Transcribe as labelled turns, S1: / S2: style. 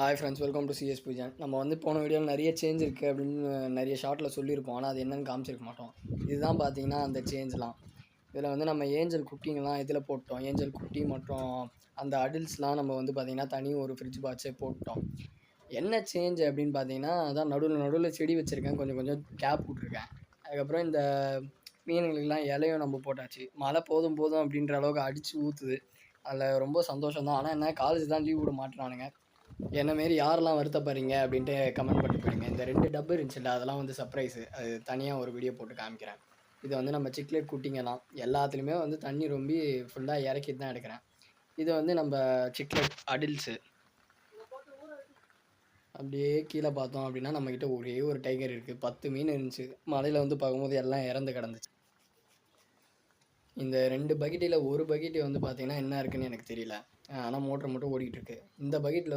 S1: Hi friends, welcome to CS Poojan. நம்ம வந்து போன வீடியோவில் நிறைய சேஞ்ச் இருக்குது அப்படின்னு நிறைய ஷார்ட்டில் சொல்லியிருப்போம். ஆனால் அது என்னென்னு காமிச்சிருக்க மாட்டோம். இதுதான் பார்த்தீங்கன்னா அந்த சேஞ்செலாம். இதில் வந்து நம்ம ஏஞ்சல் குட்டிங்கெலாம் இதில் போட்டோம். ஏஞ்சல் குட்டி மற்றும் அந்த அடில்ஸ்லாம் நம்ம வந்து பார்த்திங்கன்னா தனி ஒரு ஃப்ரிட்ஜ் பாக்ஸே போட்டோம். என்ன சேஞ்ச் அப்படின்னு பார்த்தீங்கன்னா, அதான் நடுவில் செடி வச்சுருக்கேன், கொஞ்சம் கொஞ்சம் கேப் விட்ருக்கேன். அதுக்கப்புறம் இந்த மீனுங்களுக்கெல்லாம் இலையும் நம்ம போட்டாச்சு. மழை போதும் போதும் அப்படின்ற அளவுக்கு அடித்து ஊற்றுது. அதில் ரொம்ப சந்தோஷம் தான். ஆனால் என்ன, காலேஜ் தான் லீவ் விட மாட்டேறானுங்க. என்ன மாரி யாரெல்லாம் வருத்தப்படுறீங்க அப்படின்ட்டு கமெண்ட் பண்ணிட்டு போயிடுங்க. இந்த 2 டப்பு இருந்துச்சுல்ல, அதெல்லாம் வந்து சர்ப்ரைஸு. அது தனியாக ஒரு வீடியோ போட்டு காமிக்கிறேன். இது வந்து நம்ம சிக்லெட் குட்டிங்கலாம் எல்லாத்துலேயுமே வந்து தண்ணி ரொம்பி ஃபுல்லாக இறக்கிட்டு தான் எடுக்கிறேன். இது வந்து நம்ம சிக்லெட் அடில்ஸு. அப்படியே கீழே பார்த்தோம் அப்படின்னா நம்மக்கிட்ட ஒரே ஒரு டைகர் இருக்குது. 10 மீன் இருந்துச்சு. மலையில் வந்து பார்க்கும்போது எல்லாம் இறந்து கிடந்துச்சு. இந்த 2 பக்கெட்டில் ஒரு பக்கெட்டு வந்து பார்த்தீங்கன்னா என்ன இருக்குன்னு எனக்கு தெரியல. ஆனால் மோட்டர் மட்டும் ஓடிக்கிட்டு இருக்கு. இந்த பக்கெட்டில்